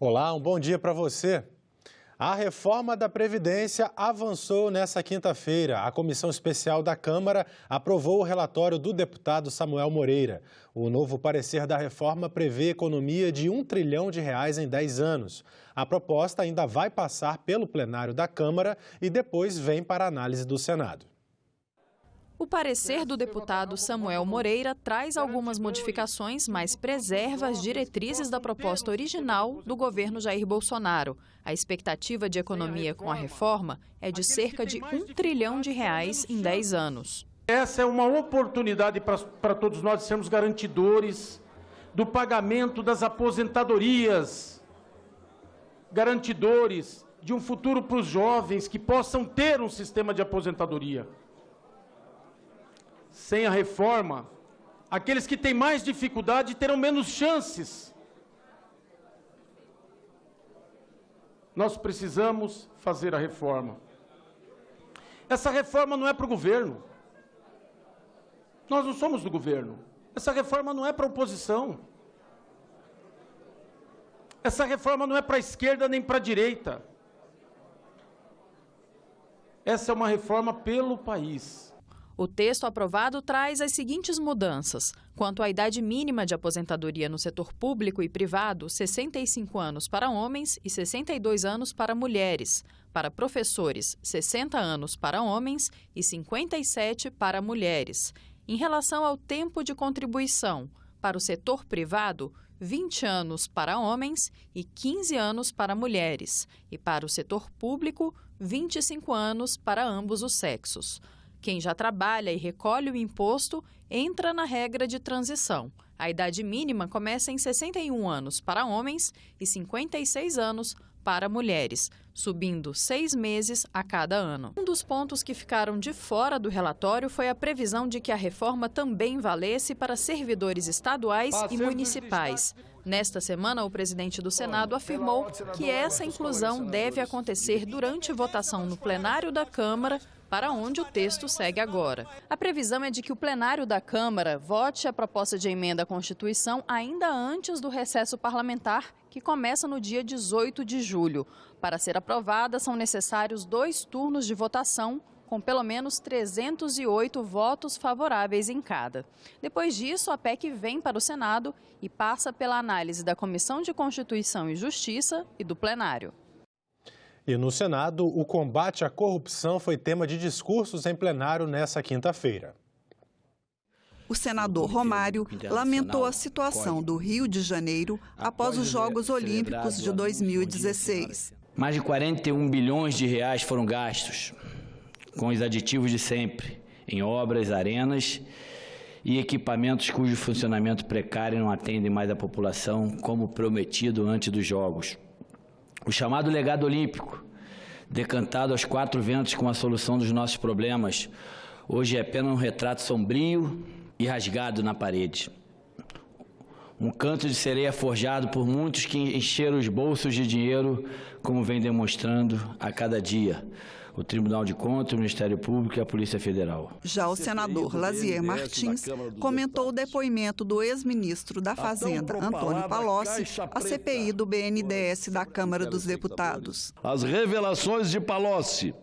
Olá, um bom dia para você. A reforma da Previdência avançou nesta quinta-feira. A Comissão Especial da Câmara aprovou o relatório do deputado Samuel Moreira. O novo parecer da reforma prevê economia de R$ 1 trilhão em 10 anos. A proposta ainda vai passar pelo plenário da Câmara e depois vem para a análise do Senado. O parecer do deputado Samuel Moreira traz algumas modificações, mas preserva as diretrizes da proposta original do governo Jair Bolsonaro. A expectativa de economia com a reforma é de cerca de R$ 1 trilhão em 10 anos. Essa é uma oportunidade para todos nós de sermos garantidores do pagamento das aposentadorias, garantidores de um futuro para os jovens que possam ter um sistema de aposentadoria. Sem a reforma, aqueles que têm mais dificuldade terão menos chances. Nós precisamos fazer a reforma. Essa reforma não é para o governo. Nós não somos do governo. Essa reforma não é para a oposição. Essa reforma não é para a esquerda nem para a direita. Essa é uma reforma pelo país. O texto aprovado traz as seguintes mudanças. Quanto à idade mínima de aposentadoria no setor público e privado, 65 anos para homens e 62 anos para mulheres. Para professores, 60 anos para homens e 57 para mulheres. Em relação ao tempo de contribuição, para o setor privado, 20 anos para homens e 15 anos para mulheres. E para o setor público, 25 anos para ambos os sexos. Quem já trabalha e recolhe o imposto entra na regra de transição. A idade mínima começa em 61 anos para homens e 56 anos para mulheres, subindo 6 meses a cada ano. Um dos pontos que ficaram de fora do relatório foi a previsão de que a reforma também valesse para servidores estaduais e municipais. Nesta semana, o presidente do Senado afirmou que essa inclusão deve acontecer durante votação no plenário da Câmara, para onde o texto segue agora. A previsão é de que o plenário da Câmara vote a proposta de emenda à Constituição ainda antes do recesso parlamentar, que começa no dia 18 de julho. Para ser aprovada, são necessários 2 turnos de votação, com pelo menos 308 votos favoráveis em cada. Depois disso, a PEC vem para o Senado e passa pela análise da Comissão de Constituição e Justiça e do plenário. E no Senado, o combate à corrupção foi tema de discursos em plenário nesta quinta-feira. O senador Romário lamentou a situação do Rio de Janeiro após os Jogos Olímpicos de 2016. Mais de 41 bilhões de reais foram gastos com os aditivos de sempre, em obras, arenas e equipamentos cujo funcionamento precário não atendem mais a população como prometido antes dos Jogos. O chamado legado olímpico, decantado aos 4 ventos com a solução dos nossos problemas, hoje é apenas um retrato sombrio e rasgado na parede. Um canto de sereia forjado por muitos que encheram os bolsos de dinheiro, como vem demonstrando a cada dia o Tribunal de Contas, o Ministério Público e a Polícia Federal. Já o senador Lazier Martins comentou o depoimento do ex-ministro da Fazenda, Antônio Palocci, à CPI do BNDES da Câmara dos Deputados. As revelações de Palocci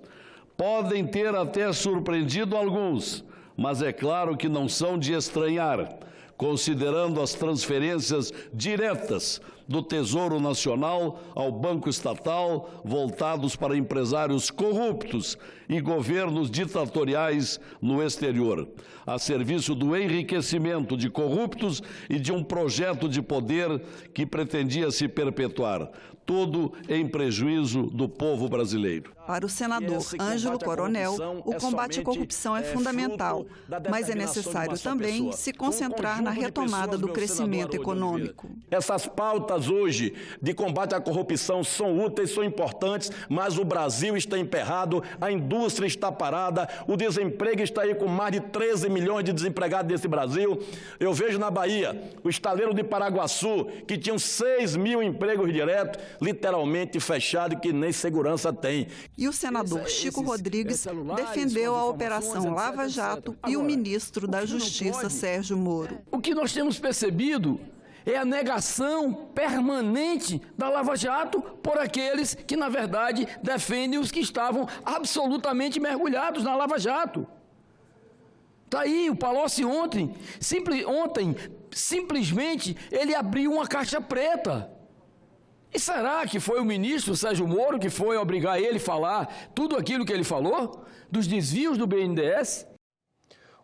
podem ter até surpreendido alguns, mas é claro que não são de estranhar, considerando as transferências diretas do Tesouro Nacional ao Banco Estatal, voltados para empresários corruptos e governos ditatoriais no exterior, a serviço do enriquecimento de corruptos e de um projeto de poder que pretendia se perpetuar, tudo em prejuízo do povo brasileiro. Para o senador Ângelo Coronel, o combate à corrupção é fundamental, mas é necessário também se concentrar na retomada do crescimento econômico. Essas pautas hoje de combate à corrupção são úteis, são importantes, mas o Brasil está emperrado, a indústria está parada, o desemprego está aí com mais de 13 milhões de desempregados nesse Brasil. Eu vejo na Bahia o estaleiro de Paraguaçu, que tinham 6 mil empregos diretos, literalmente fechado, que nem segurança tem. E o senador Chico Rodrigues defendeu a Operação Lava Jato e o ministro da Justiça, Sérgio Moro. O que nós temos percebido é a negação permanente da Lava Jato por aqueles que, na verdade, defendem os que estavam absolutamente mergulhados na Lava Jato. Está aí, o Palocci ontem, simplesmente, ele abriu uma caixa preta. E será que foi o ministro Sérgio Moro que foi obrigar ele a falar tudo aquilo que ele falou, dos desvios do BNDES?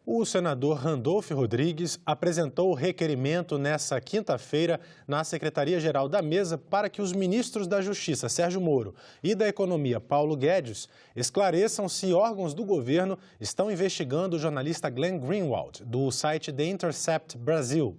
O senador Randolfo Rodrigues apresentou o requerimento nesta quinta-feira na Secretaria-Geral da Mesa para que os ministros da Justiça, Sérgio Moro, e da Economia, Paulo Guedes, esclareçam se órgãos do governo estão investigando o jornalista Glenn Greenwald, do site The Intercept Brasil.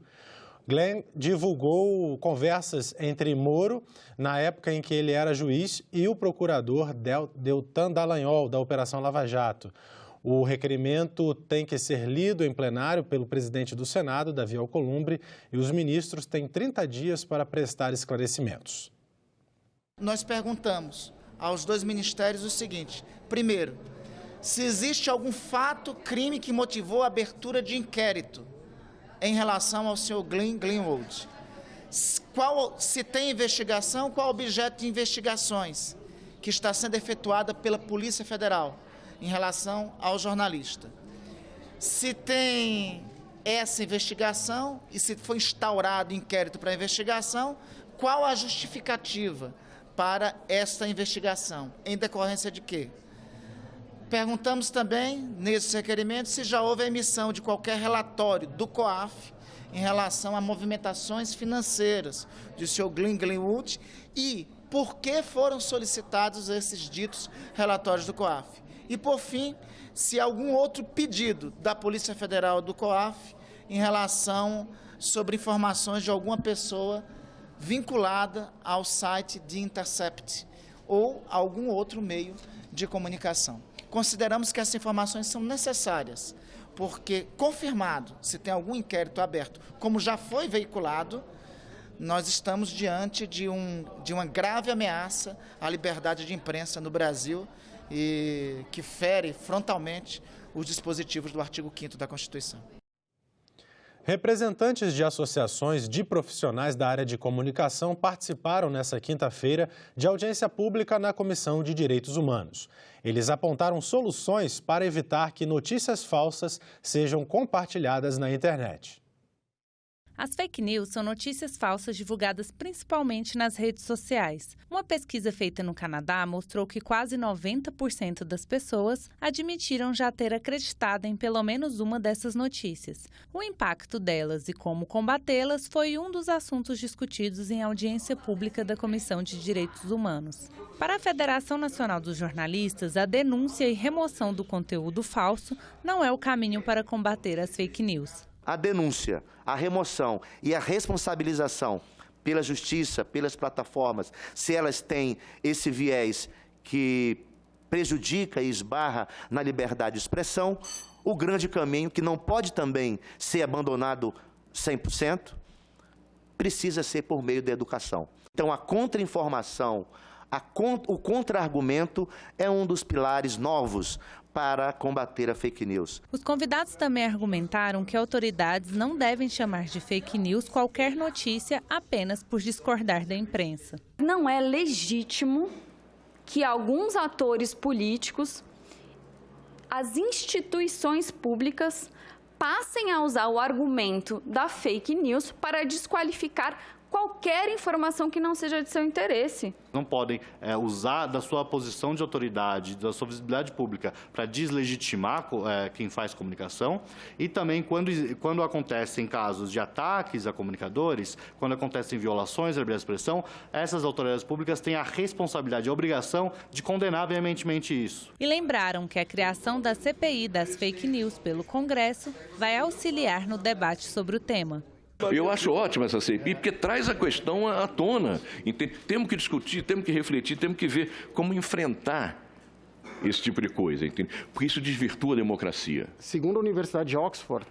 Glenn divulgou conversas entre Moro, na época em que ele era juiz, e o procurador Deltan Dallagnol, da Operação Lava Jato. O requerimento tem que ser lido em plenário pelo presidente do Senado, Davi Alcolumbre, e os ministros têm 30 dias para prestar esclarecimentos. Nós perguntamos aos dois ministérios o seguinte: primeiro, se existe algum fato, crime que motivou a abertura de inquérito em relação ao senhor Glenn Greenwald. Se tem investigação, qual o objeto de investigações que está sendo efetuada pela Polícia Federal em relação ao jornalista. Se tem essa investigação e se foi instaurado inquérito para investigação, qual a justificativa para esta investigação? Em decorrência de quê? Perguntamos também, nesse requerimento, se já houve a emissão de qualquer relatório do COAF em relação a movimentações financeiras do senhor Glenn Greenwald e por que foram solicitados esses ditos relatórios do COAF. E, por fim, se algum outro pedido da Polícia Federal do COAF em relação sobre informações de alguma pessoa vinculada ao site de Intercept ou algum outro meio de comunicação. Consideramos que essas informações são necessárias, porque, confirmado, se tem algum inquérito aberto, como já foi veiculado, nós estamos diante de uma grave ameaça à liberdade de imprensa no Brasil e que fere frontalmente os dispositivos do artigo 5º da Constituição. Representantes de associações de profissionais da área de comunicação participaram nesta quinta-feira de audiência pública na Comissão de Direitos Humanos. Eles apontaram soluções para evitar que notícias falsas sejam compartilhadas na internet. As fake news são notícias falsas divulgadas principalmente nas redes sociais. Uma pesquisa feita no Canadá mostrou que quase 90% das pessoas admitiram já ter acreditado em pelo menos uma dessas notícias. O impacto delas e como combatê-las foi um dos assuntos discutidos em audiência pública da Comissão de Direitos Humanos. Para a Federação Nacional dos Jornalistas, a denúncia e remoção do conteúdo falso não é o caminho para combater as fake news. A denúncia, a remoção e a responsabilização pela justiça, pelas plataformas, se elas têm esse viés que prejudica e esbarra na liberdade de expressão, o grande caminho, que não pode também ser abandonado 100%, precisa ser por meio da educação. Então, a contra-informação, o contra-argumento é um dos pilares novos para combater a fake news. Os convidados também argumentaram que autoridades não devem chamar de fake news qualquer notícia apenas por discordar da imprensa. Não é legítimo que alguns atores políticos, as instituições públicas, passem a usar o argumento da fake news para desqualificar qualquer informação que não seja de seu interesse. Não podem usar da sua posição de autoridade, da sua visibilidade pública para deslegitimar quem faz comunicação. E também quando acontecem casos de ataques a comunicadores, quando acontecem violações da liberdade de expressão, essas autoridades públicas têm a responsabilidade, a obrigação de condenar veementemente isso. E lembraram que a criação da CPI das fake news pelo Congresso vai auxiliar no debate sobre o tema. Eu acho ótima essa CPI, porque traz a questão à tona. Temos que discutir, temos que refletir, temos que ver como enfrentar esse tipo de coisa, entende? Porque isso desvirtua a democracia. Segundo a Universidade de Oxford,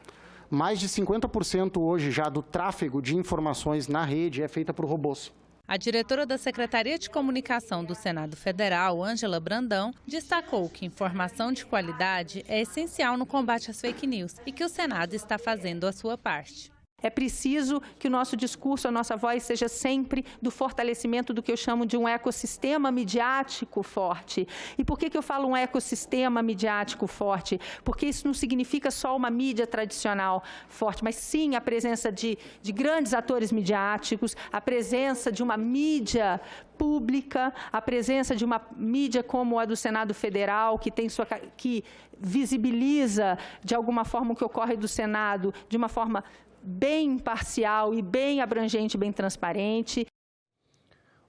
mais de 50% hoje já do tráfego de informações na rede é feita por robôs. A diretora da Secretaria de Comunicação do Senado Federal, Ângela Brandão, destacou que informação de qualidade é essencial no combate às fake news e que o Senado está fazendo a sua parte. É preciso que o nosso discurso, a nossa voz seja sempre do fortalecimento do que eu chamo de um ecossistema midiático forte. E por que eu falo um ecossistema midiático forte? Porque isso não significa só uma mídia tradicional forte, mas sim a presença de grandes atores midiáticos, a presença de uma mídia pública, a presença de uma mídia como a do Senado Federal, que visibiliza de alguma forma o que ocorre do Senado de uma forma bem imparcial e bem abrangente, bem transparente.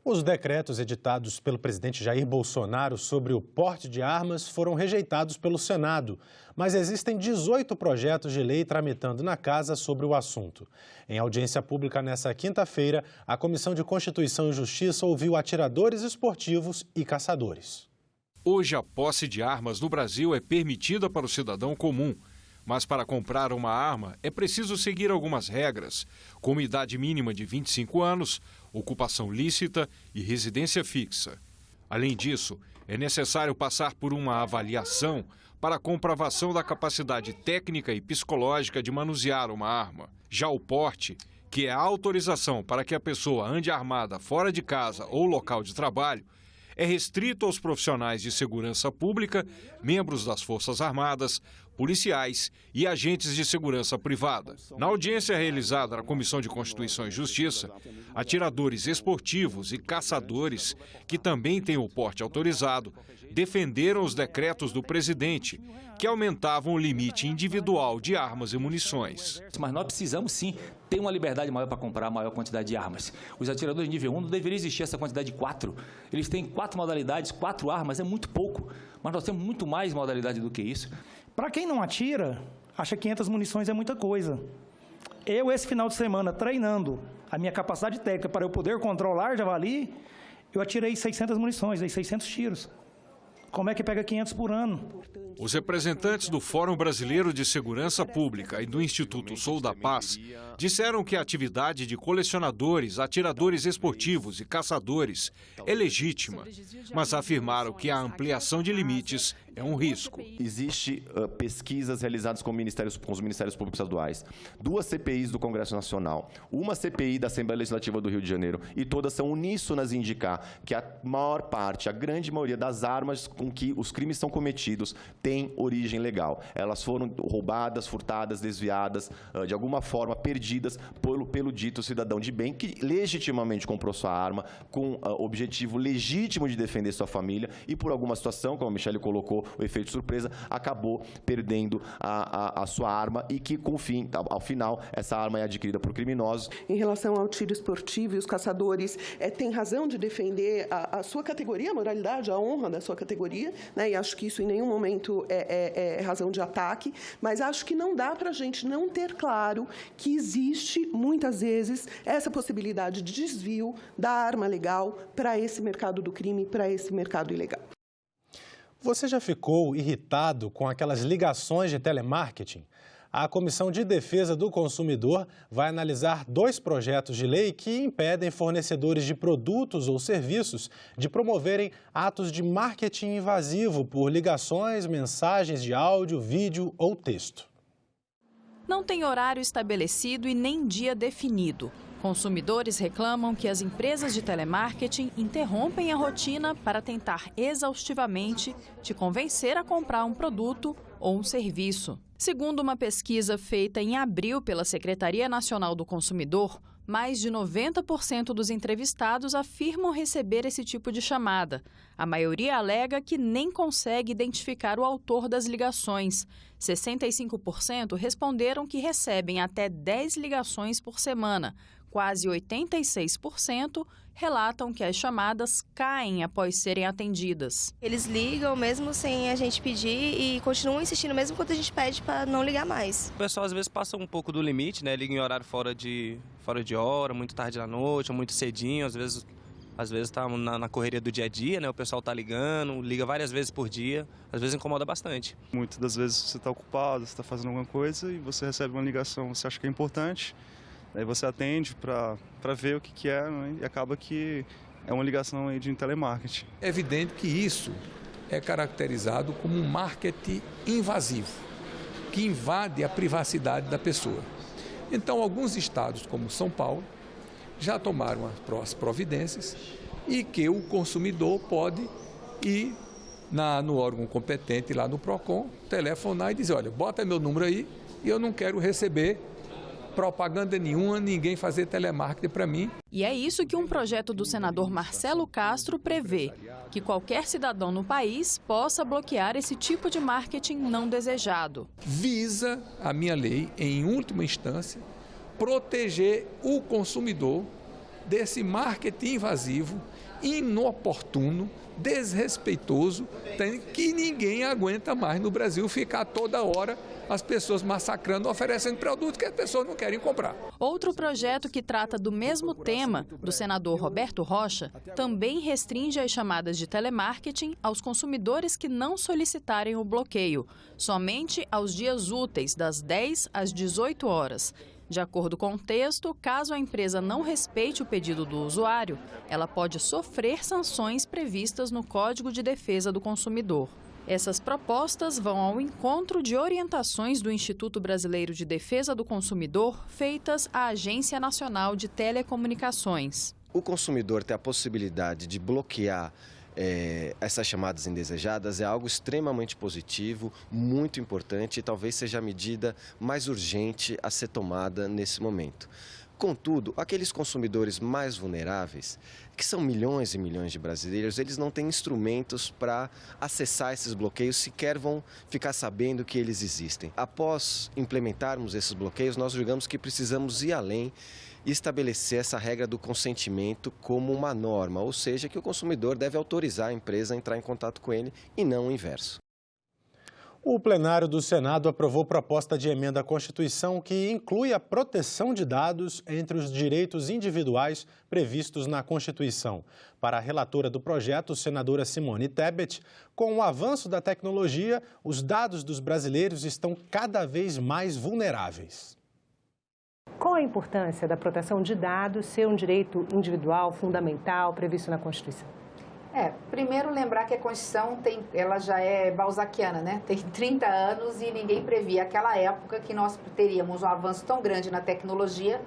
Os decretos editados pelo presidente Jair Bolsonaro sobre o porte de armas foram rejeitados pelo Senado, mas existem 18 projetos de lei tramitando na casa sobre o assunto. Em audiência pública nesta quinta-feira, a Comissão de Constituição e Justiça ouviu atiradores esportivos e caçadores. Hoje, a posse de armas no Brasil é permitida para o cidadão comum. Mas para comprar uma arma é preciso seguir algumas regras, como idade mínima de 25 anos, ocupação lícita e residência fixa. Além disso, é necessário passar por uma avaliação para a comprovação da capacidade técnica e psicológica de manusear uma arma. Já o porte, que é a autorização para que a pessoa ande armada fora de casa ou local de trabalho, é restrito aos profissionais de segurança pública, membros das Forças Armadas, policiais e agentes de segurança privada. Na audiência realizada na Comissão de Constituição e Justiça, atiradores esportivos e caçadores, que também têm o porte autorizado, defenderam os decretos do presidente, que aumentavam o limite individual de armas e munições. Mas nós precisamos sim ter uma liberdade maior para comprar maior quantidade de armas. Os atiradores de nível 1 não deveria existir essa quantidade de 4. Eles têm 4 modalidades, 4 armas, é muito pouco. Mas nós temos muito mais modalidade do que isso. Para quem não atira, acha que 500 munições é muita coisa. Eu, esse final de semana, treinando a minha capacidade técnica para eu poder controlar javali, eu atirei 600 munições, dei 600 tiros. Como é que pega 500 por ano? Os representantes do Fórum Brasileiro de Segurança Pública e do Instituto Sou da Paz disseram que a atividade de colecionadores, atiradores esportivos e caçadores é legítima, mas afirmaram que a ampliação de limites é um risco. Existem pesquisas realizadas com os Ministérios Públicos Estaduais, 2 CPIs do Congresso Nacional, uma CPI da Assembleia Legislativa do Rio de Janeiro, e todas são uníssonas em indicar que a maior parte, a grande maioria das armas com que os crimes são cometidos tem origem legal. Elas foram roubadas, furtadas, desviadas, de alguma forma perdidas pelo dito cidadão de bem que legitimamente comprou sua arma com objetivo legítimo de defender sua família e por alguma situação, como a Michele colocou, o efeito surpresa, acabou perdendo a sua arma e que, ao final, essa arma é adquirida por criminosos. Em relação ao tiro esportivo, e os caçadores têm razão de defender a sua categoria, a moralidade, a honra da sua categoria, né? E acho que isso em nenhum momento é razão de ataque, mas acho que não dá para a gente não ter claro que existe, muitas vezes, essa possibilidade de desvio da arma legal para esse mercado do crime, para esse mercado ilegal. Você já ficou irritado com aquelas ligações de telemarketing? A Comissão de Defesa do Consumidor vai analisar 2 projetos de lei que impedem fornecedores de produtos ou serviços de promoverem atos de marketing invasivo por ligações, mensagens de áudio, vídeo ou texto. Não tem horário estabelecido e nem dia definido. Consumidores reclamam que as empresas de telemarketing interrompem a rotina para tentar exaustivamente te convencer a comprar um produto ou um serviço. Segundo uma pesquisa feita em abril pela Secretaria Nacional do Consumidor, mais de 90% dos entrevistados afirmam receber esse tipo de chamada. A maioria alega que nem consegue identificar o autor das ligações. 65% responderam que recebem até 10 ligações por semana. Quase 86% relatam que as chamadas caem após serem atendidas. Eles ligam mesmo sem a gente pedir e continuam insistindo mesmo quando a gente pede para não ligar mais. O pessoal às vezes passa um pouco do limite, né? Liga em horário fora de hora, muito tarde da noite, ou muito cedinho, às vezes está na correria do dia a dia, né? O pessoal está ligando, liga várias vezes por dia, às vezes incomoda bastante. Muitas das vezes você está ocupado, você está fazendo alguma coisa e você recebe uma ligação, você acha que é importante, aí você atende para ver o que é, né? E acaba que é uma ligação aí de telemarketing. É evidente que isso é caracterizado como um marketing invasivo, que invade a privacidade da pessoa. Então, alguns estados, como São Paulo, já tomaram as providências e que o consumidor pode ir no órgão competente, lá no PROCON, telefonar e dizer, olha, bota meu número aí e eu não quero receber propaganda nenhuma, ninguém fazer telemarketing para mim. E é isso que um projeto do senador Marcelo Castro prevê, que qualquer cidadão no país possa bloquear esse tipo de marketing não desejado. Visa a minha lei, em última instância, proteger o consumidor desse marketing invasivo, inoportuno, desrespeitoso, que ninguém aguenta mais no Brasil ficar toda hora as pessoas massacrando, oferecendo produtos que as pessoas não querem comprar. Outro projeto que trata do mesmo tema, do senador Roberto Rocha, também restringe as chamadas de telemarketing aos consumidores que não solicitarem o bloqueio, somente aos dias úteis, das 10 às 18 horas. De acordo com o texto, caso a empresa não respeite o pedido do usuário, ela pode sofrer sanções previstas no Código de Defesa do Consumidor. Essas propostas vão ao encontro de orientações do Instituto Brasileiro de Defesa do Consumidor feitas à Agência Nacional de Telecomunicações. O consumidor ter a possibilidade de bloquear essas chamadas indesejadas é algo extremamente positivo, muito importante e talvez seja a medida mais urgente a ser tomada nesse momento. Contudo, aqueles consumidores mais vulneráveis, que são milhões e milhões de brasileiros, eles não têm instrumentos para acessar esses bloqueios, sequer vão ficar sabendo que eles existem. Após implementarmos esses bloqueios, nós julgamos que precisamos ir além e estabelecer essa regra do consentimento como uma norma, ou seja, que o consumidor deve autorizar a empresa a entrar em contato com ele e não o inverso. O plenário do Senado aprovou proposta de emenda à Constituição que inclui a proteção de dados entre os direitos individuais previstos na Constituição. Para a relatora do projeto, senadora Simone Tebet, com o avanço da tecnologia, os dados dos brasileiros estão cada vez mais vulneráveis. Qual a importância da proteção de dados ser um direito individual fundamental previsto na Constituição? Primeiro lembrar que a Constituição ela já é balzaquiana, né? Tem 30 anos e ninguém previa aquela época que nós teríamos um avanço tão grande na tecnologia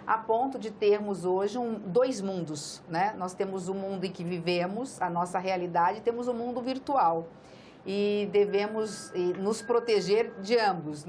a ponto de termos hoje dois mundos, né? Nós temos o mundo em que vivemos, a nossa realidade, e temos o mundo virtual. E devemos nos proteger de ambos,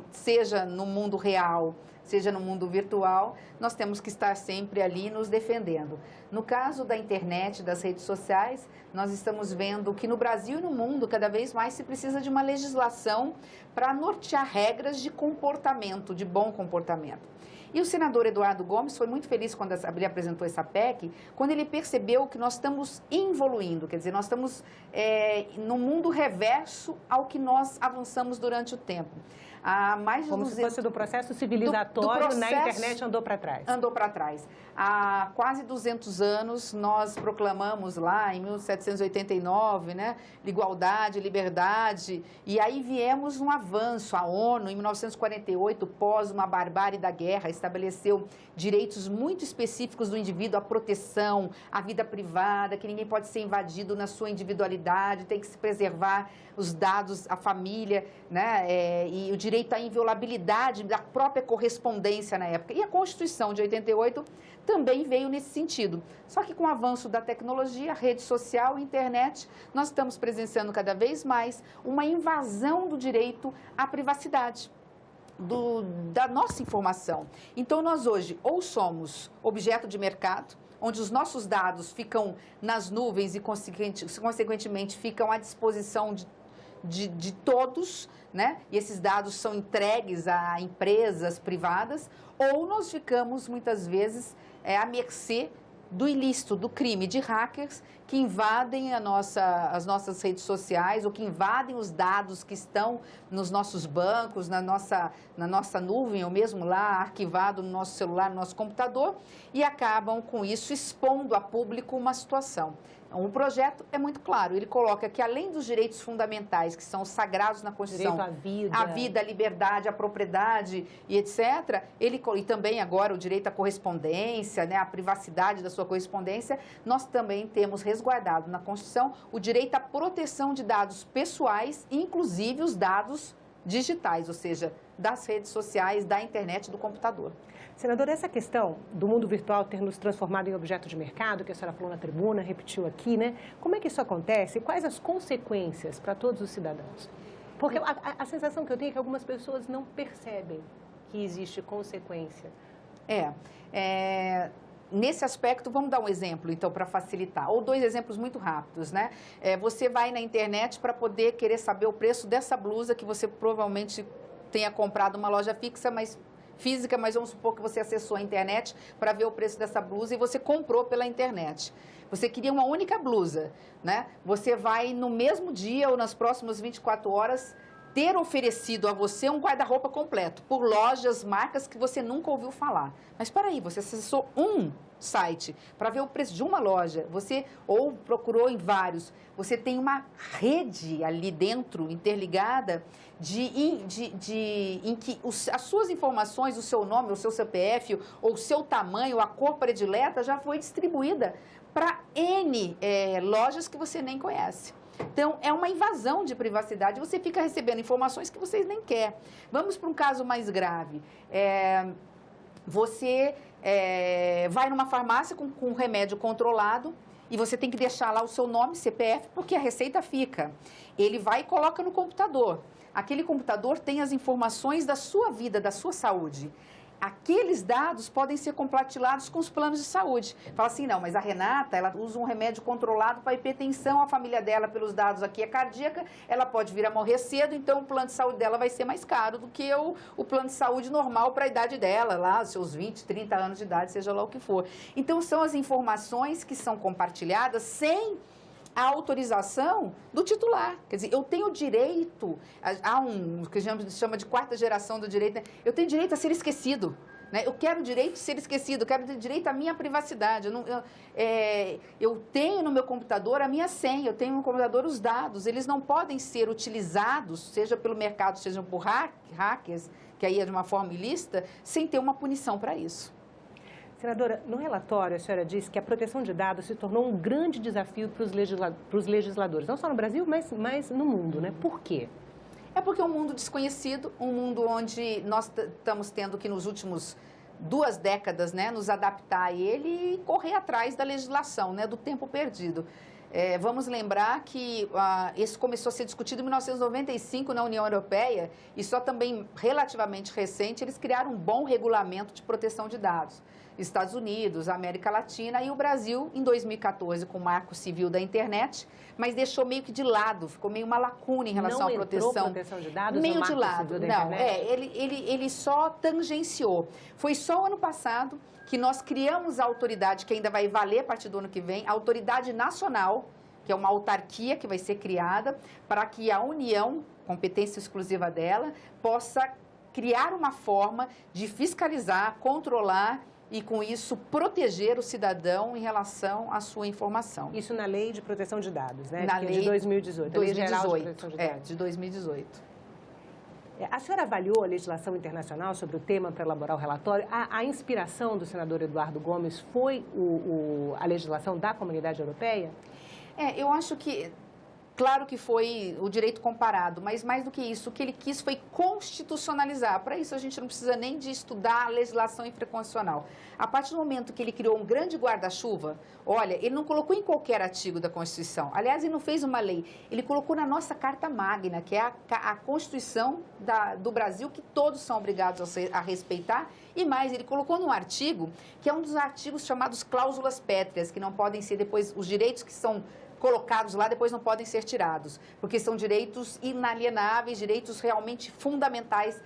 seja no mundo real, seja no mundo virtual, nós temos que estar sempre ali nos defendendo. No caso da internet, das redes sociais, nós estamos vendo que no Brasil e no mundo, cada vez mais se precisa de uma legislação para nortear regras de comportamento, de bom comportamento. E o senador Eduardo Gomes foi muito feliz quando ele apresentou essa PEC, quando ele percebeu que nós estamos evoluindo, quer dizer, nós estamos no mundo reverso ao que nós avançamos durante o tempo. Como se fosse do processo civilizatório na internet andou para trás. Andou para trás. Há quase 200 anos, nós proclamamos lá, em 1789, né, igualdade, liberdade, e aí viemos um avanço. A ONU, em 1948, pós uma barbárie da guerra, estabeleceu direitos muito específicos do indivíduo, a proteção, a vida privada, que ninguém pode ser invadido na sua individualidade, tem que se preservar os dados, a família, né, e o direito à inviolabilidade da própria correspondência na época. E a Constituição de 88 também veio nesse sentido. Só que com o avanço da tecnologia, rede social, internet, nós estamos presenciando cada vez mais uma invasão do direito à privacidade. Da nossa informação. Então, nós hoje ou somos objeto de mercado, onde os nossos dados ficam nas nuvens e, consequentemente, ficam à disposição de todos, né? E esses dados são entregues a empresas privadas, ou nós ficamos, muitas vezes, à mercê do ilícito, do crime, de hackers que invadem as nossas redes sociais ou que invadem os dados que estão nos nossos bancos, na nossa nuvem, ou mesmo lá arquivado no nosso celular, no nosso computador, e acabam com isso expondo a público uma situação. O projeto é muito claro, ele coloca que além dos direitos fundamentais, que são os sagrados na Constituição, a vida, a liberdade, a propriedade e etc., e também agora o direito à correspondência, né, a privacidade da sua correspondência, nós também temos resguardado na Constituição o direito à proteção de dados pessoais, inclusive os dados digitais, ou seja, das redes sociais, da internet, do computador. Senadora, essa questão do mundo virtual ter nos transformado em objeto de mercado, que a senhora falou na tribuna, repetiu aqui, né? Como é que isso acontece e quais as consequências para todos os cidadãos? Porque a sensação que eu tenho é que algumas pessoas não percebem que existe consequência. Nesse aspecto, vamos dar um exemplo, então, para facilitar, ou 2 exemplos muito rápidos, né? Você vai na internet para poder querer saber o preço dessa blusa que você provavelmente tenha comprado numa loja física, mas vamos supor que você acessou a internet para ver o preço dessa blusa e você comprou pela internet. Você queria uma única blusa, né? Você vai no mesmo dia ou nas próximas 24 horas ter oferecido a você um guarda-roupa completo por lojas, marcas que você nunca ouviu falar. Mas espera aí, você acessou um site para ver o preço de uma loja, ou procurou em vários, você tem uma rede ali dentro, interligada, em que as suas informações, o seu nome, o seu CPF, ou o seu tamanho, a cor predileta, já foi distribuída para N lojas que você nem conhece. Então, é uma invasão de privacidade, você fica recebendo informações que vocês nem querem. Vamos para um caso mais grave. Você vai numa farmácia com um remédio controlado e você tem que deixar lá o seu nome, CPF, porque a receita fica. Ele vai e coloca no computador. Aquele computador tem as informações da sua vida, da sua saúde. Aqueles dados podem ser compartilhados com os planos de saúde. Fala assim, não, mas a Renata, ela usa um remédio controlado para hipertensão, a família dela, pelos dados aqui, é cardíaca, ela pode vir a morrer cedo, então o plano de saúde dela vai ser mais caro do que o plano de saúde normal para a idade dela, lá, os seus 20, 30 anos de idade, seja lá o que for. Então, são as informações que são compartilhadas sem a autorização do titular. Quer dizer, eu tenho direito, há um que a gente chama de 4ª geração do direito, né? Eu tenho direito a ser esquecido. Né? Eu quero o direito de ser esquecido, eu quero ter direito à minha privacidade. Eu tenho no meu computador a minha senha, eu tenho no computador os dados. Eles não podem ser utilizados, seja pelo mercado, seja por hackers, que aí é de uma forma ilícita, sem ter uma punição para isso. Senadora, no relatório a senhora disse que a proteção de dados se tornou um grande desafio para os legisladores, não só no Brasil, mas no mundo, né? Por quê? É porque é um mundo desconhecido, um mundo onde nós estamos tendo que nos últimos 2 décadas, né, nos adaptar a ele e correr atrás da legislação, né, do tempo perdido. Vamos lembrar que isso começou a ser discutido em 1995 na União Europeia e só também relativamente recente eles criaram um bom regulamento de proteção de dados. Estados Unidos, América Latina e o Brasil em 2014 com o Marco Civil da Internet, mas deixou meio que de lado, ficou meio uma lacuna em relação à proteção de dados, meio de lado. Não, ele só tangenciou. Foi só o ano passado que nós criamos a autoridade que ainda vai valer a partir do ano que vem, a Autoridade Nacional, que é uma autarquia que vai ser criada para que a União, competência exclusiva dela, possa criar uma forma de fiscalizar, controlar e, com isso, proteger o cidadão em relação à sua informação. Isso na Lei de Proteção de Dados, né? Na lei de 2018. Lei Geral de Proteção de Dados. De 2018. A senhora avaliou a legislação internacional sobre o tema para elaborar o relatório? A inspiração do senador Eduardo Gomes foi a legislação da Comunidade Europeia? Eu acho que, claro que foi o direito comparado, mas mais do que isso, o que ele quis foi constitucionalizar. Para isso, a gente não precisa nem de estudar a legislação infraconstitucional. A partir do momento que ele criou um grande guarda-chuva, olha, ele não colocou em qualquer artigo da Constituição. Aliás, ele não fez uma lei. Ele colocou na nossa Carta Magna, que é a Constituição do Brasil, que todos são obrigados a respeitar. E mais, ele colocou num artigo, que é um dos artigos chamados cláusulas pétreas, que não podem ser depois, os direitos que são colocados lá depois não podem ser tirados, porque são direitos inalienáveis, direitos realmente fundamentais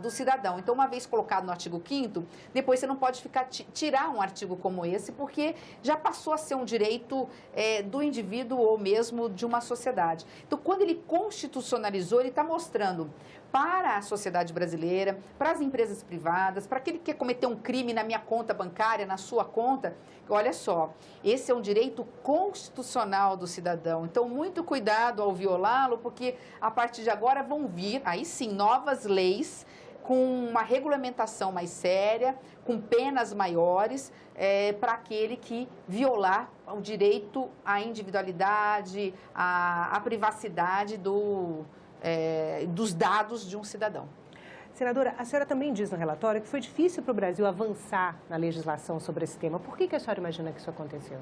do cidadão. Então, uma vez colocado no artigo 5º, depois você não pode tirar um artigo como esse, porque já passou a ser um direito do indivíduo ou mesmo de uma sociedade. Então, quando ele constitucionalizou, ele está mostrando para a sociedade brasileira, para as empresas privadas, para aquele que quer cometer um crime na minha conta bancária, na sua conta, olha só, esse é um direito constitucional do cidadão. Então, muito cuidado ao violá-lo, porque a partir de agora vão vir, aí sim, novas leis com uma regulamentação mais séria, com penas maiores, para aquele que violar o direito à individualidade, à privacidade dos dados de um cidadão. Senadora, a senhora também diz no relatório que foi difícil para o Brasil avançar na legislação sobre esse tema. Por que a senhora imagina que isso aconteceu?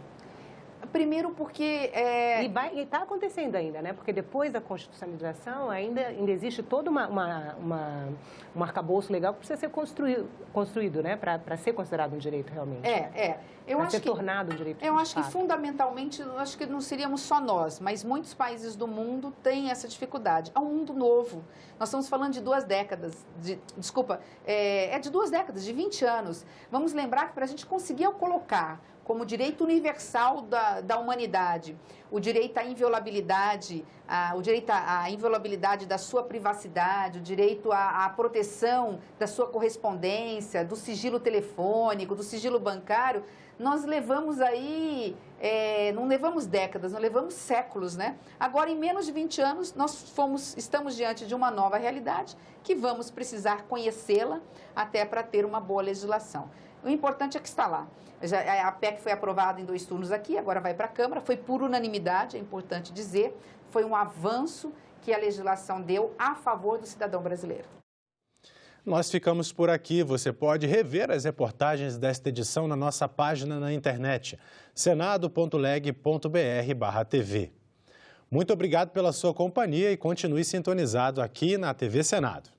Primeiro porque... E está acontecendo ainda, né? Porque depois da constitucionalização ainda existe todo um arcabouço legal que precisa ser construído, né? Para ser considerado um direito realmente. Para ser tornado um direito. Eu acho que fundamentalmente, acho que não seríamos só nós, mas muitos países do mundo têm essa dificuldade. É um mundo novo. Nós estamos falando de 2 décadas, de 2 décadas, de 20 anos. Vamos lembrar que para a gente conseguir colocar como direito universal da humanidade, o direito à inviolabilidade, o direito à inviolabilidade da sua privacidade, o direito à proteção da sua correspondência, do sigilo telefônico, do sigilo bancário, nós levamos aí, não levamos décadas, nós levamos séculos, né? Agora, em menos de 20 anos, estamos diante de uma nova realidade que vamos precisar conhecê-la até para ter uma boa legislação. O importante é que está lá. A PEC foi aprovada em 2 turnos aqui, agora vai para a Câmara, foi por unanimidade, é importante dizer, foi um avanço que a legislação deu a favor do cidadão brasileiro. Nós ficamos por aqui. Você pode rever as reportagens desta edição na nossa página na internet, senado.leg.br/TV. Muito obrigado pela sua companhia e continue sintonizado aqui na TV Senado.